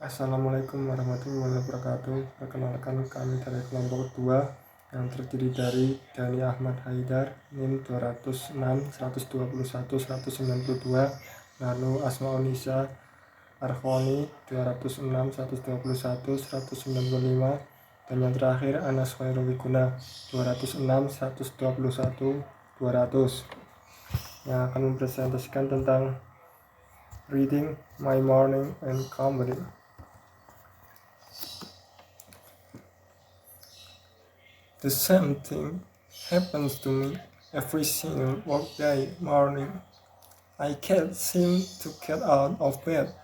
Assalamualaikum warahmatullahi wabarakatuh. Perkenalkan, kami dari kelompok 2 yang terdiri dari Dani Ahmad Haidar, NIM 206, 121, 192, lalu Asmaunisa Arkhoni 206, 121, 195, dan yang terakhir Anas Khairul Wiguna 206, 121, 200 yang akan mempresentasikan tentang reading my morning and company. The same thing happens to me every single workday morning. I can't seem to get out of bed.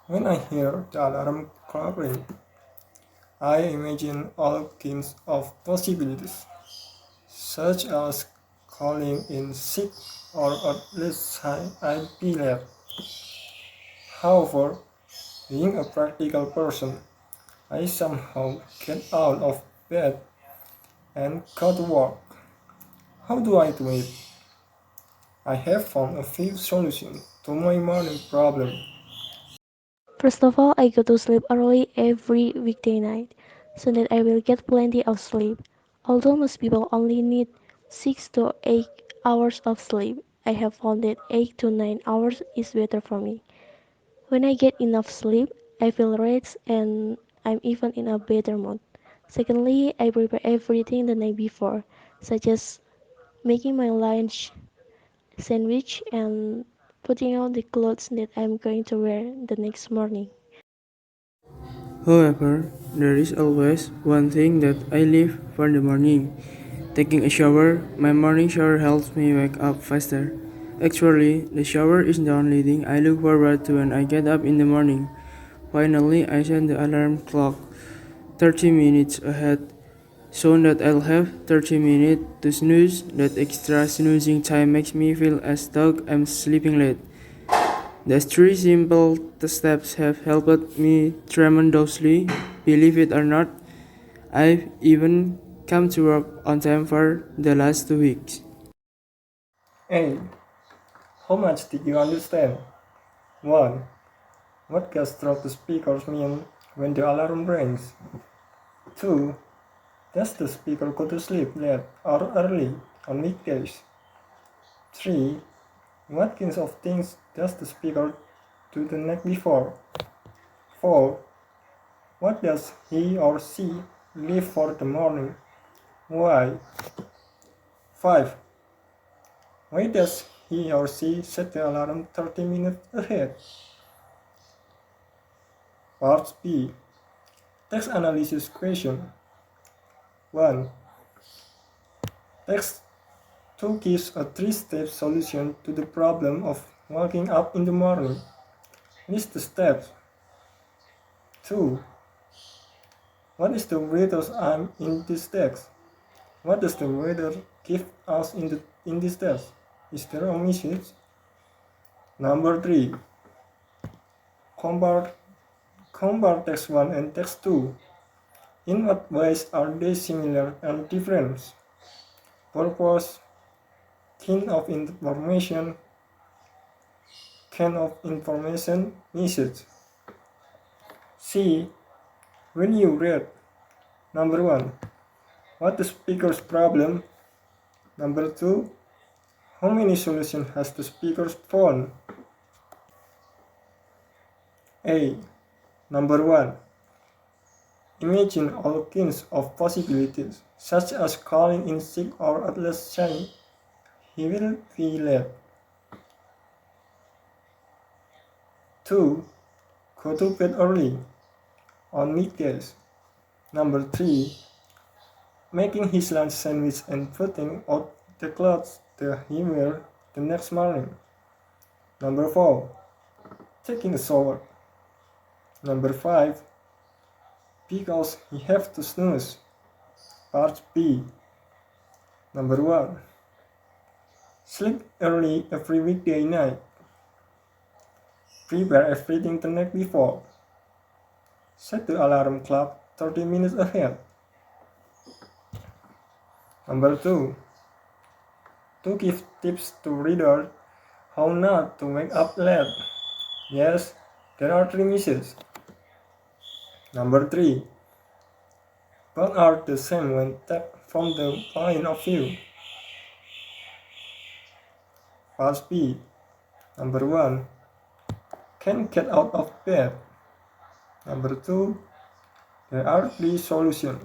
When I hear the alarm clock ring, I imagine all kinds of possibilities, such as calling in sick or at least I'd be late. However, being a practical person, I somehow get out of bed and go to work. How do I do it? I have found a few solutions to my morning problem. First of all, I go to sleep early every weekday night, so that I will get plenty of sleep. Although most people only need 6 to 8 hours of sleep, I have found that 8 to 9 hours is better for me. When I get enough sleep, I feel relaxed and I'm even in a better mood. Secondly, I prepare everything the night before, such as making my lunch, sandwich, and putting out the clothes that I'm going to wear the next morning. However, there is always one thing that I leave for the morning. Taking a shower. My morning shower helps me wake up faster. Actually, the shower is the only thing I look forward to when I get up in the morning. Finally, I set the alarm clock 30 minutes ahead so that I'll have 30 minutes to snooze. That extra snoozing time makes me feel as though I'm sleeping late. These three simple steps have helped me tremendously. Believe it or not, I've even come to work on time for the last 2 weeks. A. How much did you understand? 1. What does through the speakers mean when the alarm rings? 2. Does the speaker go to sleep late or early on weekdays? 3. What kinds of things does the speaker do the night before? 4. What does he or she leave for the morning? Why? 5. Why does he or she set the alarm 30 minutes ahead? Part B. Text analysis question. 1. Text 2 gives a 3-step solution to the problem of waking up in the morning. List the steps. 2. What is the weather I'm in this text? What does the weather give us in this text? Is there a message? Number 3. Compare text 1 and text 2. In what ways are they similar and different? Purpose, kind of information, message. C. When you read. Number 1. What the speaker's problem? Number 2. How many solutions has the speaker found? A. Number 1. Imagine all kinds of possibilities, such as calling in sick or at least saying he will be late. 2. Go to bed early on weekdays. Number 3. Making his lunch sandwich and putting out the clothes that he wear the next morning. Number 4. Taking a shower. Number 5. Because he have to snooze. Part B. Number 1. Sleep early every weekday night. Prepare everything the night before. Set the alarm clock 30 minutes ahead. Number 2. To give tips to readers how not to wake up late. Yes, There are three misses. Number 3. Both are the same when tapped from the point of view. Pass B. Number 1. Can't get out of bed. Number 2. There are 3 solutions.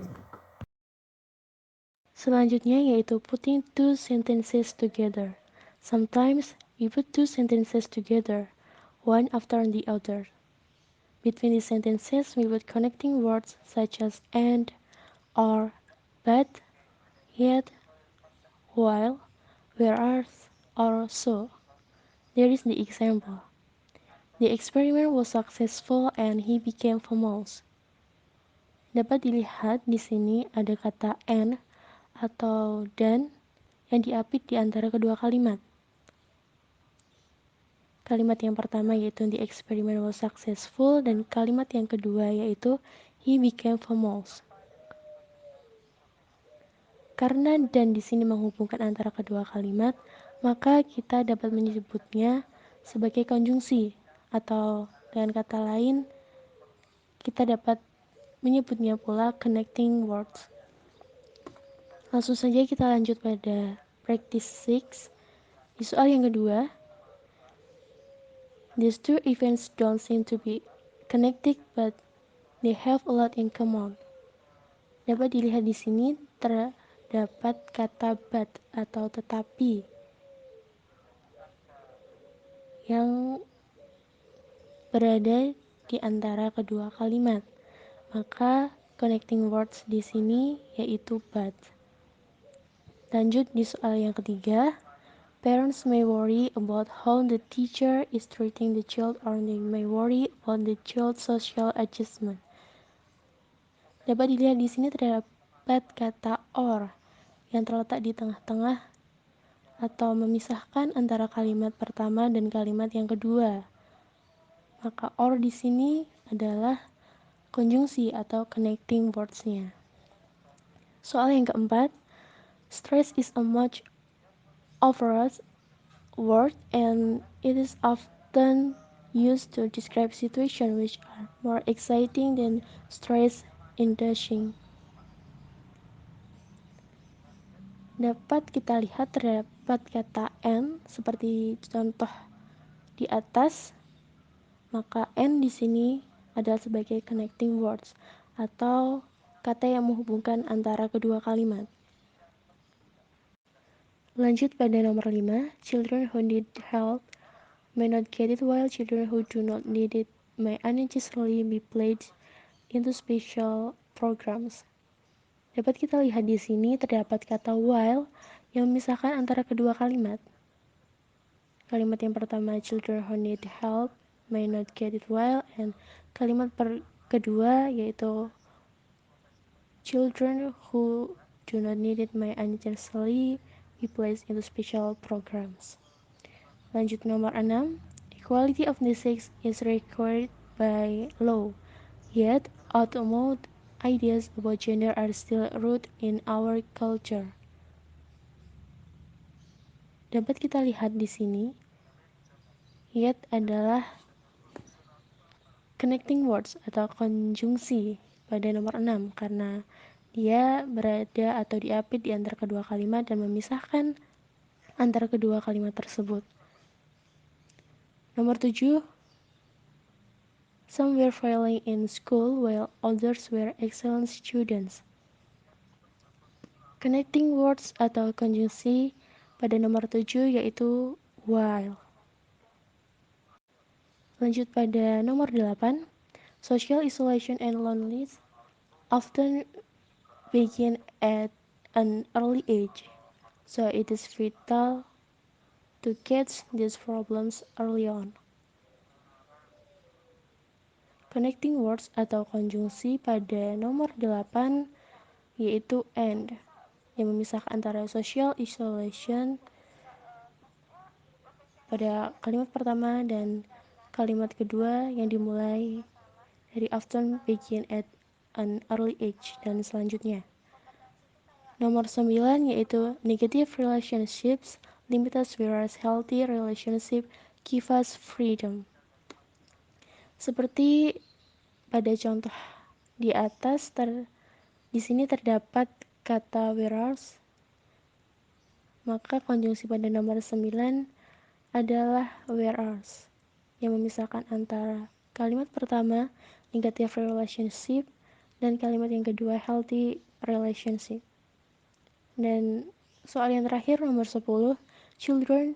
Selanjutnya yaitu putting two sentences together. Sometimes we put two sentences together, one after the other. Between these sentences, we put connecting words such as and, or, but, yet, while, whereas, or so. There is the example. The experiment was successful and he became famous. Dapat dilihat di sini ada kata and atau dan yang diapit di antara kedua kalimat. Kalimat yang pertama yaitu the experiment was successful dan kalimat yang kedua yaitu he became famous. Karena dan di sini menghubungkan antara kedua kalimat, maka kita dapat menyebutnya sebagai konjungsi atau dengan kata lain kita dapat menyebutnya pula connecting words. Langsung saja kita lanjut pada practice 6. Di soal yang kedua, these two events don't seem to be connected but they have a lot in common. Dapat dilihat di sini terdapat kata but atau tetapi yang berada di antara kedua kalimat. Maka connecting words di sini yaitu but. Lanjut di soal yang ketiga. Parents may worry about how the teacher is treating the child or they may worry about the child's social adjustment. Dapat dilihat di sini terdapat kata or yang terletak di tengah-tengah atau memisahkan antara kalimat pertama dan kalimat yang kedua. Maka or di sini adalah konjungsi atau connecting words-nya. Soal yang keempat, stress is a much overused word and it is often used to describe situations which are more exciting than stress-inducing. Dapat kita lihat terdapat kata and seperti contoh di atas, maka and di sini adalah sebagai connecting words atau kata yang menghubungkan antara kedua kalimat. Lanjut pada nomor 5, children who need help may not get it while children who do not need it may unnecessarily be placed into special programs. Dapat kita lihat di sini terdapat kata while yang memisahkan antara kedua kalimat. Kalimat yang pertama children who need help may not get it while and kalimat kedua yaitu children who do not need it may unnecessarily be placed into special programs. Lanjut nomor 6. Equality of the sex is required by law, yet outmoded ideas about gender are still rooted in our culture. Dapat kita lihat di sini, yet adalah connecting words atau konjungsi pada nomor 6 karena dia berada atau diapit di antara kedua kalimat dan memisahkan antara kedua kalimat tersebut. Nomor 7. Some were failing in school while others were excellent students. Connecting words atau konjungsi pada nomor 7 yaitu while. Lanjut pada nomor 8. Social isolation and loneliness often begin at an early age, so it is vital to catch these problems early on. Connecting words atau konjungsi pada nomor 8 yaitu and yang memisahkan antara social isolation pada kalimat pertama dan kalimat kedua yang dimulai dari often begin at an early age dan selanjutnya. Nomor 9 yaitu negative relationships limit us whereas healthy relationship give us freedom. Seperti pada contoh di atas, di sini terdapat kata whereas, maka konjungsi pada nomor 9 adalah whereas, yang memisahkan antara kalimat pertama, negative relationship, dan kalimat yang kedua, healthy relationship. Dan soal yang terakhir nomor 10, children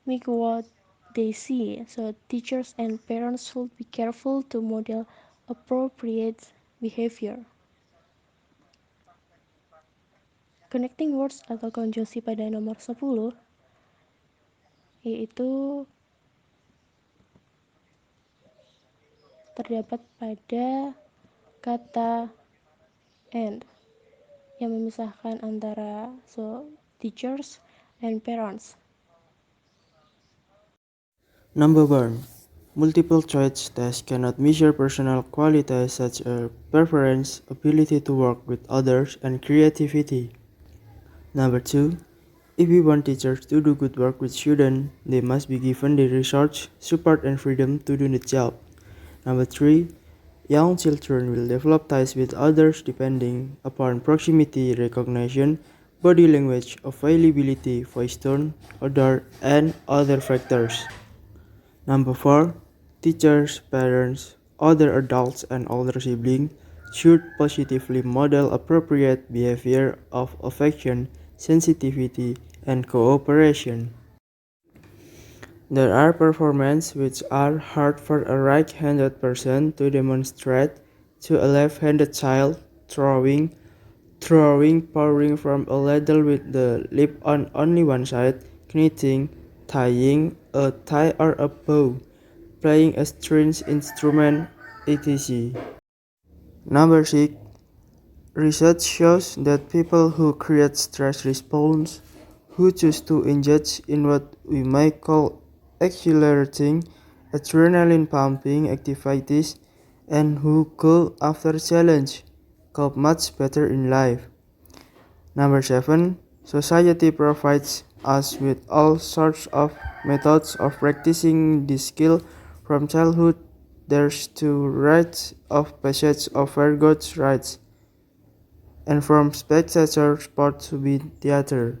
make what they see, so teachers and parents should be careful to model appropriate behavior. Connecting words atau konjungsi pada nomor 10 yaitu terdapat pada kata and yang memisahkan antara teachers and parents. Number 1. Multiple choice tests cannot measure personal qualities such as preference, ability to work with others, and creativity. Number 2. If we want teachers to do good work with students, they must be given the resource, support, and freedom to do the job. Number 3. Young children will develop ties with others depending upon proximity, recognition, body language, availability, voice tone, odor, and other factors. Number 4. Teachers, parents, other adults, and older siblings should positively model appropriate behavior of affection, sensitivity, and cooperation. There are performances which are hard for a right-handed person to demonstrate to a left-handed child: throwing, pouring from a ladle with the lip on only one side, knitting, tying a tie or a bow, playing a stringed instrument, etc. Number 6. Research shows that people who create stress response, who choose to engage in what we might call exhilarating, adrenaline-pumping activities, and who go after challenge, cope much better in life. Number 7. Society provides us with all sorts of methods of practicing this skill, from childhood there's to rites of passage over God's rights, and from spectator sport to be theater.